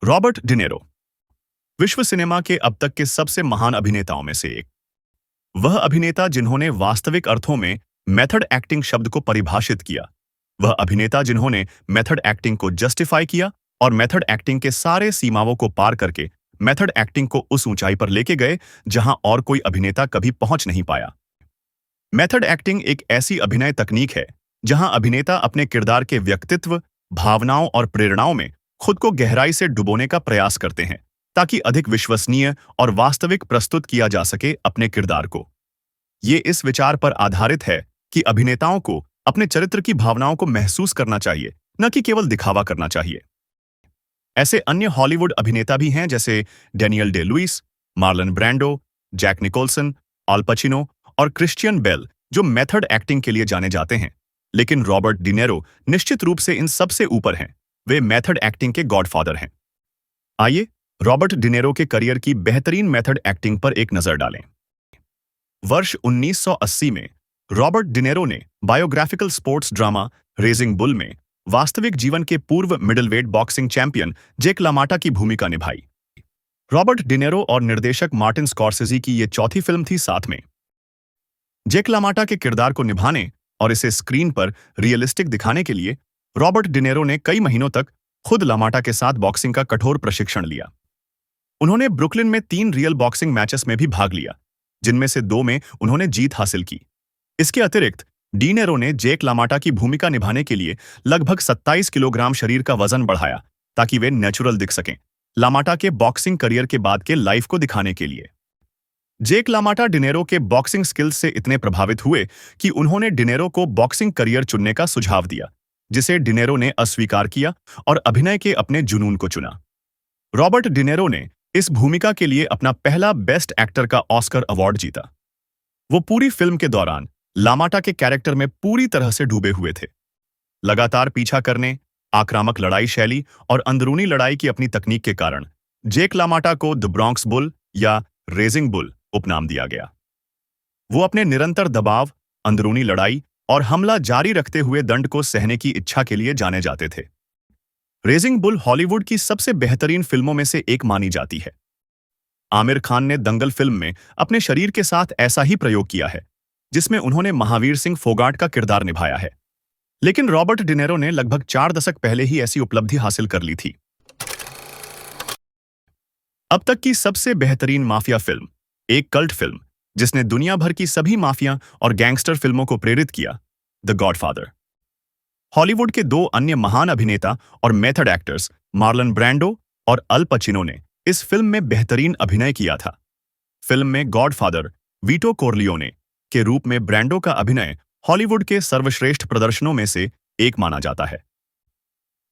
Robert De Niro विश्व cinema के अब तक के सबसे महान अभिनेताओं में से एक। वह अभिनेता जिन्होंने वास्तविक अर्थों में मेथड एक्टिंग शब्द को परिभाषित किया। वह अभिनेता जिन्होंने मेथड एक्टिंग को जस्टिफाई किया और मेथड एक्टिंग के सारे सीमाओं को पार करके मेथड एक्टिंग को उस ऊंचाई पर लेके गए जहां और कोई अभिनेता कभी पहुंच नहीं पाया। मेथड एक्टिंग एक ऐसी अभिनय तकनीक है जहां अभिनेता अपने किरदार के व्यक्तित्व, भावनाओं और प्रेरणाओं में खुद को गहराई से डुबोने का प्रयास करते हैं ताकि अधिक विश्वसनीय और वास्तविक प्रस्तुत किया जा सके अपने किरदार को। ये इस विचार पर आधारित है कि अभिनेताओं को अपने चरित्र की भावनाओं को महसूस करना चाहिए, न कि केवल दिखावा करना चाहिए। ऐसे अन्य हॉलीवुड अभिनेता भी हैं जैसे Daniel Day Lewis, Marlon Brando, Jack Nicholson, Al Pacino और क्रिश्चियन बेल, जो मेथड एक्टिंग के लिए जाने जाते हैं। लेकिन रॉबर्ट डिनेरो निश्चित रूप से इन सबसे ऊपर हैं। वे मेथड एक्टिंग के गॉडफादर हैं। आइए रॉबर्ट डिनेरो के करियर की बेहतरीन मेथड एक्टिंग पर एक नजर डालें। वर्ष 1980 में रॉबर्ट डिनेरो ने biographical sports drama raising bull में वास्तविक जीवन के पूर्व मिडलवेट बॉक्सिंग चैंपियन जेक लामाटा की भूमिका निभाई। रॉबर्ट डिनेरो और निर्देशक मार्टिन स्कॉर्सेज़ी की यह चौथी फिल्म थी साथ में। जेक लामाटा के किरदार को निभाने और इसे स्क्रीन पर रियलिस्टिक दिखाने के लिए रॉबर्ट डिनेरो ने कई महीनों तक खुद लामाटा के साथ बॉक्सिंग का कठोर प्रशिक्षण लिया। उन्होंने ब्रुकलिन में 3 रियल बॉक्सिंग मैचेस में भी भाग लिया, जिनमें से 2 में उन्होंने जीत हासिल की। इसके अतिरिक्त डिनेरो ने जेक लामाटा की भूमिका निभाने के लिए लगभग 27 किलोग्राम शरीर का वजन बढ़ाया ताकि वे नेचुरल दिख सकें, लामाटा के बॉक्सिंग करियर के बाद के लाइफ को दिखाने के लिए। जेक लामाटा डिनेरो के बॉक्सिंग स्किल्स से इतने प्रभावित हुए कि उन्होंने डिनेरो को बॉक्सिंग करियर चुनने का सुझाव दिया, जिसे डिनेरो ने अस्वीकार किया और अभिनय के अपने जुनून को चुना। रॉबर्ट डिनेरो ने इस भूमिका के लिए अपना पहला बेस्ट एक्टर का ऑस्कर अवार्ड जीता। वो पूरी फिल्म के दौरान लामाटा के कैरेक्टर में पूरी तरह से डूबे हुए थे। लगातार पीछा करने, आक्रामक लड़ाई शैली और अंदरूनी लड़ाई की अपनी तकनीक के कारण जेक लामाटा को द ब्रॉन्क्स बुल या रेजिंग बुल उपनाम दिया गया। वो अपने निरंतर दबाव, अंदरूनी लड़ाई और हमला जारी रखते हुए दंड को सहने की इच्छा के लिए जाने जाते थे। रेजिंग बुल हॉलीवुड की सबसे बेहतरीन फिल्मों में से एक मानी जाती है। आमिर खान ने दंगल फिल्म में अपने शरीर के साथ ऐसा ही प्रयोग किया है, जिसमें उन्होंने महावीर सिंह फोगाट का किरदार निभाया है। लेकिन रॉबर्ट डिनेरो ने लगभग 4 दशक पहले ही ऐसी उपलब्धि हासिल कर ली थी। अब तक की सबसे बेहतरीन माफिया फिल्म, एक कल्ट फिल्म जिसने दुनिया भर की सभी माफिया और गैंगस्टर फिल्मों को प्रेरित किया, द गॉडफादर। हॉलीवुड के 2 अन्य महान अभिनेता और मेथड एक्टर्स मार्लन ब्रैंडो और अल पचिनो ने इस फिल्म में बेहतरीन अभिनय किया था। फिल्म में गॉडफादर वीटो कोरलियोने के रूप में ब्रैंडो का अभिनय हॉलीवुड के सर्वश्रेष्ठ प्रदर्शनों में से एक माना जाता है।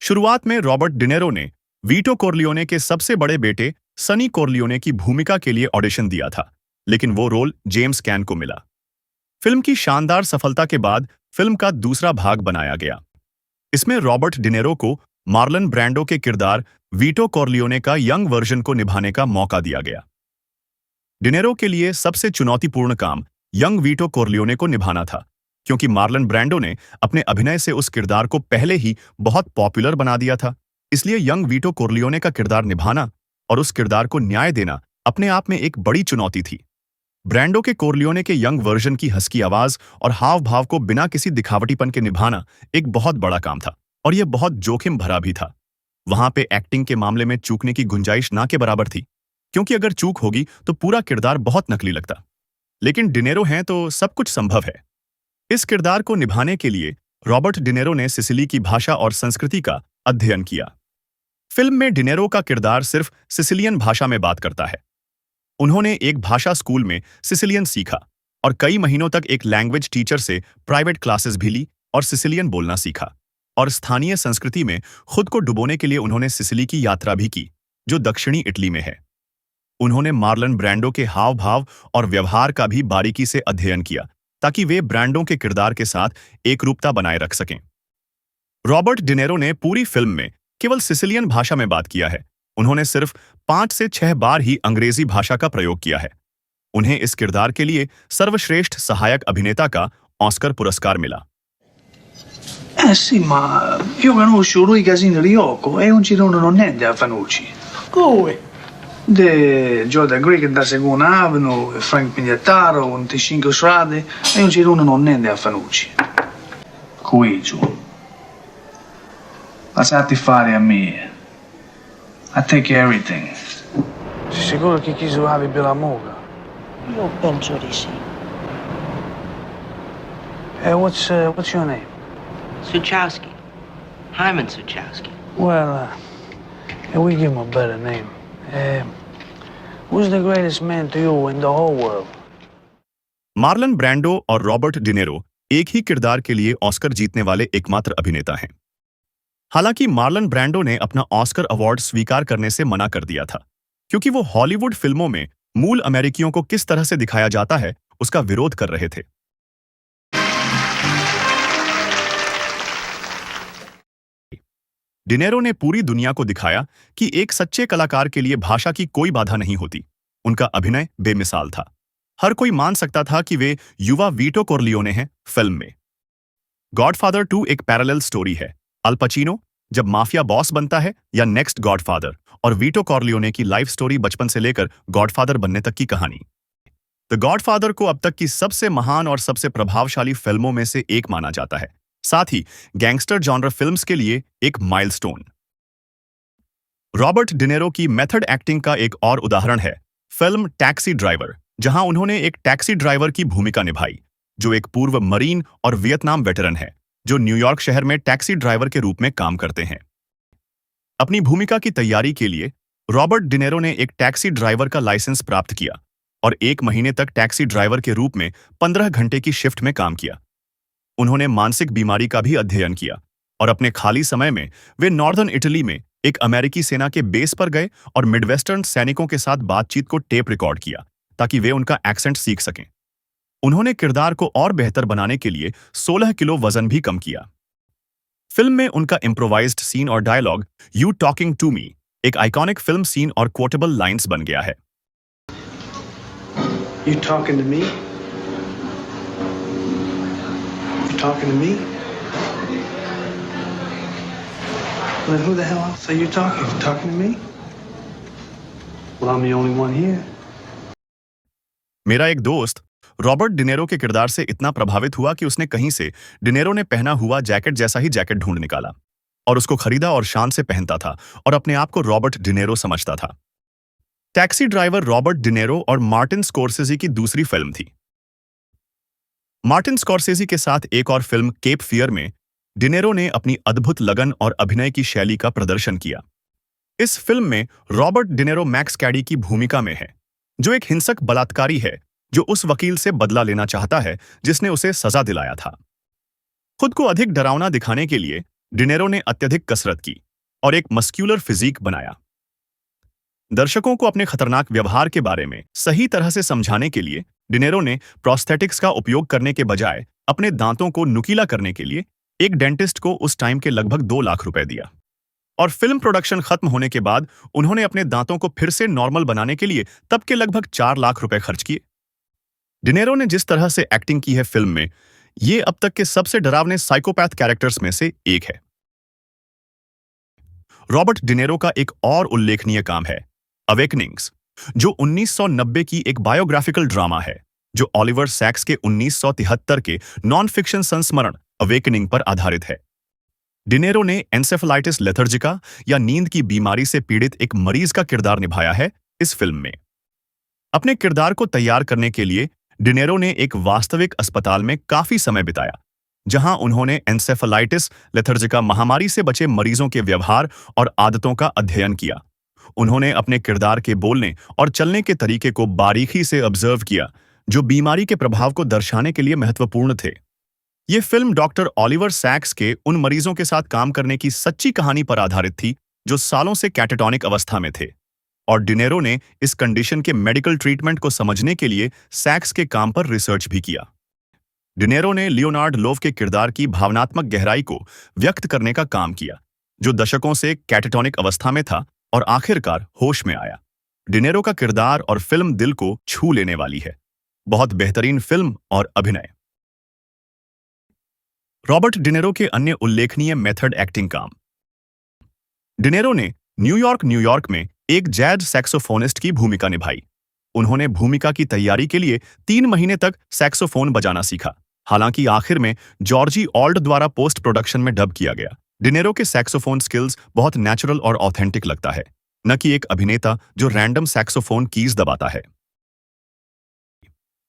शुरुआत में रॉबर्ट डिनेरो ने वीटो कोरलियोने के सबसे बड़े बेटे सनी कोरलियोने की भूमिका के लिए ऑडिशन दिया था, लेकिन वो रोल जेम्स कैन को मिला। फिल्म की शानदार सफलता के बाद फिल्म का दूसरा भाग बनाया गया। इसमें रॉबर्ट डिनेरो को मार्लन ब्रैंडो के किरदार वीटो कोरलियोने का यंग वर्जन को निभाने का मौका दिया गया। डिनेरो के लिए सबसे चुनौतीपूर्ण काम यंग वीटो कोरलियोने को निभाना था, क्योंकि मार्लन ब्रैंडो ने अपने अभिनय से उस किरदार को पहले ही बहुत पॉपुलर बना दिया था। इसलिए यंग वीटो कोरलियोने का किरदार निभाना और उस किरदार को न्याय देना अपने आप में एक बड़ी चुनौती थी। ब्रैंडो के कोरलियोने के यंग वर्जन की हस्की आवाज और हाव भाव को बिना किसी दिखावटीपन के निभाना एक बहुत बड़ा काम था, और यह बहुत जोखिम भरा भी था। वहां पे एक्टिंग के मामले में चूकने की गुंजाइश ना के बराबर थी, क्योंकि अगर चूक होगी तो पूरा किरदार बहुत नकली लगता। लेकिन डिनेरो हैं तो सब कुछ संभव है। इस किरदार को निभाने के लिए रॉबर्ट डिनेरो ने सिसिली की भाषा और संस्कृति का अध्ययन किया। फिल्म में डिनेरो का किरदार सिर्फ सिसिलियन भाषा में बात करता है। उन्होंने एक भाषा स्कूल में सिसिलियन सीखा और कई महीनों तक एक लैंग्वेज टीचर से प्राइवेट क्लासेस भी ली और सिसिलियन बोलना सीखा। और स्थानीय संस्कृति में खुद को डुबोने के लिए उन्होंने सिसिली की यात्रा भी की, जो दक्षिणी इटली में है। उन्होंने मार्लन ब्रैंडो के हाव भाव और व्यवहार का भी बारीकी से अध्ययन किया, ताकि वे ब्रैंडो के किरदार के साथ एकरूपता बनाए रख सकें। रॉबर्ट डिनेरो ने पूरी फिल्म में केवल सिसिलियन भाषा में बात किया है। उन्होंने सिर्फ 5 से 6 बार ही अंग्रेजी भाषा का प्रयोग किया है। उन्हें इस किरदार के लिए सर्वश्रेष्ठ सहायक अभिनेता का ऑस्कर पुरस्कार मिला। Eh sì, ma io conosco lui Casino Rioco e un girone non niente a Fanucci. Cui? De Jordan Greek da Segunda Avenue, Frank Pignataro, un T5 strade e un girone non nende a Fanucci. Qui giù. Lasciati fare a me. I take everything. Sei sicuro che chi suavi per la moga? Io penso di sì. What's your name? Suchowski. Hyman Suchowski. Well, we give him a better name. Who's the greatest man to you in the whole world? Marlon Brando और Robert De Niro एक ही किरदार के लिए Oscar जीतने वाले एकमात्र अभिनेता हैं। हालांकि मार्लन ब्रैंडो ने अपना ऑस्कर अवार्ड स्वीकार करने से मना कर दिया था, क्योंकि वो हॉलीवुड फिल्मों में मूल अमेरिकियों को किस तरह से दिखाया जाता है उसका विरोध कर रहे थे। डिनेरो ने पूरी दुनिया को दिखाया कि एक सच्चे कलाकार के लिए भाषा की कोई बाधा नहीं होती। उनका अभिनय बेमिसाल था। हर कोई मान सकता था कि वे युवा वीटो कोरलियोने हैं। फिल्म में गॉडफादर 2 एक पैरेलल स्टोरी है। अल पचिनो जब माफिया बॉस बनता है, या नेक्स्ट गॉडफादर, और वीटो कोरलियोने की लाइफ स्टोरी बचपन से लेकर गॉडफादर बनने तक की कहानी। द गॉडफादर को अब तक की सबसे महान और सबसे प्रभावशाली फिल्मों में से एक माना जाता है, साथ ही गैंगस्टर जॉनर फिल्म्स के लिए एक माइलस्टोन। रॉबर्ट डिनेरो की मेथड एक्टिंग का एक और उदाहरण है फिल्म टैक्सी ड्राइवर, जहां उन्होंने एक टैक्सी ड्राइवर की भूमिका निभाई, जो एक पूर्व मरीन और वियतनाम वेटरन है, जो न्यूयॉर्क शहर में टैक्सी ड्राइवर के रूप में काम करते हैं। अपनी भूमिका की तैयारी के लिए रॉबर्ट डिनेरो ने एक टैक्सी ड्राइवर का लाइसेंस प्राप्त किया और 1 महीने तक टैक्सी ड्राइवर के रूप में 15 घंटे की शिफ्ट में काम किया। उन्होंने मानसिक बीमारी का भी अध्ययन किया और अपने खाली समय में वे नॉर्दर्न इटली में एक अमेरिकी सेना के बेस पर गए और मिडवेस्टर्न सैनिकों के साथ बातचीत को टेप रिकॉर्ड किया ताकि वे उनका एक्सेंट सीख सकें। उन्होंने किरदार को और बेहतर बनाने के लिए 16 किलो वजन भी कम किया। फिल्म में उनका इम्प्रोवाइज्ड सीन और dialogue you talking to me एक आइकॉनिक फिल्म सीन और क्वोटेबल लाइंस बन गया है। You talking to me? You talking to me? Well, who the hell else are you talking? You talking to me? Well, I'm the only one here. मेरा एक दोस्त Robert De Niro के किरदार से इतना प्रभावित हुआ कि उसने कहीं से डिनेरो ने पहना हुआ जैकेट जैसा ही जैकेट ढूंढ निकाला और उसको खरीदा और शान से पहनता था और अपने आप को रॉबर्ट डिनेरो समझता था। टैक्सी ड्राइवर रॉबर्ट डिनेरो और मार्टिन स्कॉर्सेज़ी की दूसरी फिल्म थी। मार्टिन स्कॉर्सेज़ी के साथ एक और फिल्म केप फियर में डिनेरो ने अपनी अद्भुत लगन और अभिनय की शैली का प्रदर्शन किया। इस फिल्म में रॉबर्ट डिनेरो मैक्स कैडी की भूमिका में है, जो एक हिंसक बलात्कारी है जो उस वकील से बदला लेना चाहता है जिसने उसे सजा दिलाया था। खुद को अधिक डरावना दिखाने के लिए डिनेरो ने अत्यधिक कसरत की और एक मस्क्यूलर फिजिक बनाया। दर्शकों को अपने खतरनाक व्यवहार के बारे में सही तरह से समझाने के लिए डिनेरो ने प्रोस्थेटिक्स का उपयोग करने के बजाय अपने दांतों को नुकीला करने के लिए एक डेंटिस्ट को उस टाइम के लगभग 2 लाख रुपए दिया। और फिल्म प्रोडक्शन खत्म होने के बाद उन्होंने अपने दांतों को फिर से नॉर्मल बनाने के लिए तब के लगभग 4 लाख रुपए खर्च किए। डिनेरो ने जिस तरह से एक्टिंग की है फिल्म में, ये अब तक के सबसे डरावने साइकोपैथ कैरेक्टर्स में से एक है। रॉबर्ट डिनेरो का एक और उल्लेखनीय काम है अवेकनिंग्स, जो 1990 की एक बायोग्राफिकल ड्रामा है जो ऑलिवर सैक्स के 1973 के नॉन फिक्शन संस्मरण अवेकनिंग पर आधारित है। डिनेरो ने एन्सेफेलाइटिस लेथर्जिका या नींद की बीमारी से पीड़ित एक मरीज का किरदार निभाया है इस फिल्म में। अपने किरदार को तैयार करने के लिए डिनेरो ने एक वास्तविक अस्पताल में काफी समय बिताया, जहां उन्होंने एन्सेफेलाइटिस लेथर्जिका महामारी से बचे मरीजों के व्यवहार और आदतों का अध्ययन किया। उन्होंने अपने किरदार के बोलने और चलने के तरीके को बारीकी से ऑब्जर्व किया, जो बीमारी के प्रभाव को दर्शाने के लिए महत्वपूर्ण थे। ये फिल्म डॉक्टर ऑलिवर सैक्स के उन मरीजों के साथ काम करने की सच्ची कहानी पर आधारित थी जो सालों से कैटेटोनिक अवस्था में थे, और डिनेरो ने इस कंडीशन के मेडिकल ट्रीटमेंट को समझने के लिए सैक्स के काम पर रिसर्च भी किया। डिनेरो ने लियोनार्ड लोव के किरदार की भावनात्मक गहराई को व्यक्त करने का काम किया, जो दशकों से कैटेटोनिक अवस्था में था और आखिरकार होश में आया। डिनेरो का किरदार और फिल्म दिल को छू लेने वाली है। बहुत बेहतरीन फिल्म और अभिनय। रॉबर्ट डिनेरो के अन्य उल्लेखनीय मेथड एक्टिंग काम। डिनेरो ने न्यूयॉर्क में एक जैज सैक्सोफोनिस्ट की भूमिका निभाई। उन्होंने भूमिका की तैयारी के लिए 3 महीने तक सैक्सोफोन बजाना सीखा। हालांकि आखिर में जॉर्जी ऑल्ड द्वारा पोस्ट प्रोडक्शन में डब किया गया। डिनेरो के सैक्सोफोन स्किल्स बहुत नेचुरल और ऑथेंटिक लगता है, न कि एक अभिनेता जो रैंडम सैक्सोफोन कीज दबाता है।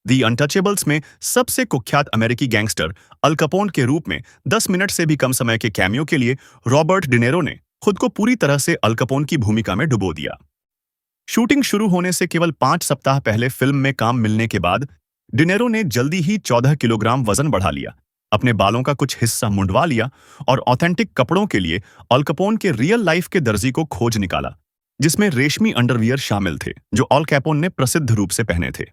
दी अनटचेबल्स में सबसे कुख्यात अमेरिकी गैंगस्टर अल कैपोन के रूप में 10 मिनट से भी कम समय के कैमियो के लिए रॉबर्ट डिनेरो ने खुद को पूरी तरह से अल कैपोन की भूमिका में डुबो दिया। शूटिंग शुरू होने से केवल 5 सप्ताह पहले फिल्म में काम मिलने के बाद डिनेरो ने जल्दी ही 14 किलोग्राम वजन बढ़ा लिया, अपने बालों का कुछ हिस्सा मुंडवा लिया और ऑथेंटिक कपड़ों के लिए अल कैपोन के रियल लाइफ के दर्जी को खोज निकाला, जिसमें रेशमी अंडरवियर शामिल थे जो अल कैपोन ने प्रसिद्ध रूप से पहने थे।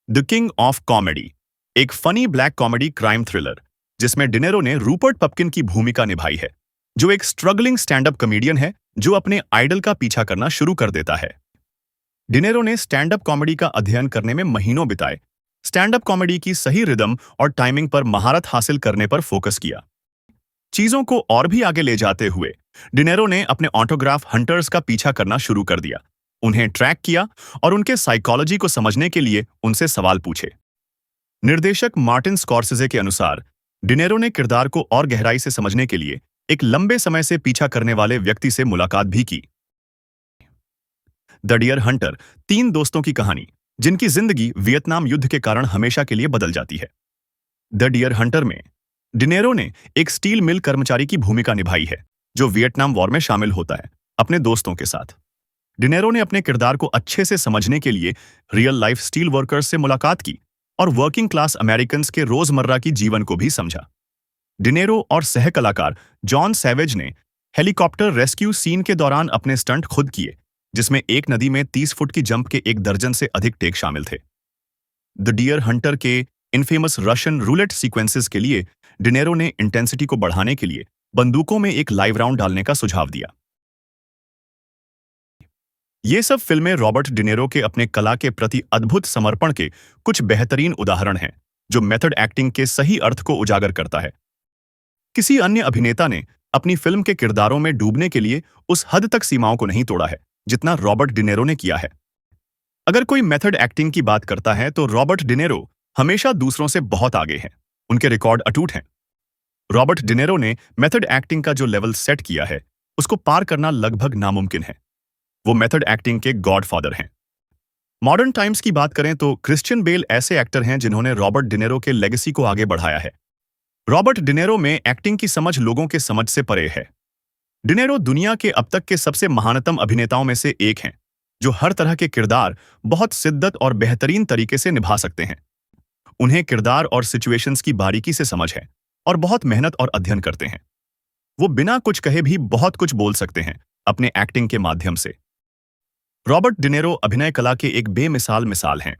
द किंग ऑफ कॉमेडी, एक funny black comedy crime thriller जिसमें डिनेरो ने रूपर्ट पपकिन की भूमिका निभाई है, जो एक स्ट्रगलिंग स्टैंड अप कॉमेडियन है जो अपने आइडल का पीछा करना शुरू कर देता है। डिनेरो ने स्टैंड अप कॉमेडी का अध्ययन करने में महीनों बिताए, स्टैंड अप कॉमेडी की सही रिदम और टाइमिंग पर महारत हासिल करने पर फोकस किया। चीजों को और भी आगे ले जाते हुए डिनेरो ने अपने ऑटोग्राफ हंटर्स का पीछा करना शुरू कर दिया, उन्हें ट्रैक किया और उनके साइकोलॉजी को समझने के लिए उनसे सवाल पूछे। निर्देशक मार्टिन स्कॉर्सेज़े के अनुसार डिनेरो ने किरदार को और गहराई से समझने के लिए एक लंबे समय से पीछा करने वाले व्यक्ति से मुलाकात भी की। द डियर हंटर 3 दोस्तों की कहानी जिनकी जिंदगी वियतनाम युद्ध के कारण हमेशा के लिए बदल जाती है। द डियर हंटर में डिनेरो ने एक स्टील मिल कर्मचारी की भूमिका निभाई है जो वियतनाम वॉर में शामिल होता है अपने दोस्तों के साथ। डिनेरो ने अपने किरदार को अच्छे से समझने के लिए रियल लाइफ स्टील वर्कर्स से मुलाकात की और वर्किंग क्लास अमेरिकन के रोजमर्रा की जीवन को भी समझा। डिनेरो और सह कलाकार जॉन सैवेज ने हेलीकॉप्टर रेस्क्यू सीन के दौरान अपने स्टंट खुद किए, जिसमें एक नदी में 30 फुट की जंप के 1 दर्जन से अधिक टेक शामिल थे। द डियर हंटर के इनफेमस रशियन रूलेट सीक्वेंसेस के लिए डिनेरो ने इंटेंसिटी को बढ़ाने के लिए बंदूकों में एक लाइव राउंड डालने का सुझाव दिया। ये सब फिल्में रॉबर्ट डिनेरो के अपने कला के प्रति अद्भुत समर्पण के कुछ बेहतरीन उदाहरण हैं, जो मेथड एक्टिंग के सही अर्थ को उजागर करता है। किसी अन्य अभिनेता ने अपनी फिल्म के किरदारों में डूबने के लिए उस हद तक सीमाओं को नहीं तोड़ा है जितना रॉबर्ट डिनेरो ने किया है। अगर कोई मेथड एक्टिंग की बात करता है तो रॉबर्ट डिनेरो हमेशा दूसरों से बहुत आगे हैं, उनके रिकॉर्ड अटूट हैं। रॉबर्ट डिनेरो ने मेथड एक्टिंग का जो लेवल सेट किया है उसको पार करना लगभग नामुमकिन है। वो मेथड एक्टिंग के गॉडफादर हैं। मॉडर्न टाइम्स की बात करें तो क्रिश्चियन बेल ऐसे एक्टर हैं जिन्होंने रॉबर्ट डिनेरो के लेगेसी को आगे बढ़ाया है। रॉबर्ट डिनेरो में एक्टिंग की समझ लोगों के समझ से परे है। डिनेरो दुनिया के अब तक के सबसे महानतम अभिनेताओं में से एक हैं, जो हर तरह के किरदार बहुत शिद्दत और बेहतरीन तरीके से निभा सकते हैं। उन्हें किरदार और सिचुएशंस की बारीकी से समझ है और बहुत मेहनत और अध्ययन करते हैं। वो बिना कुछ कहे भी बहुत कुछ बोल सकते हैं अपने एक्टिंग के माध्यम से। रॉबर्ट डिनेरो अभिनय कला के एक बेमिसाल मिसाल हैं।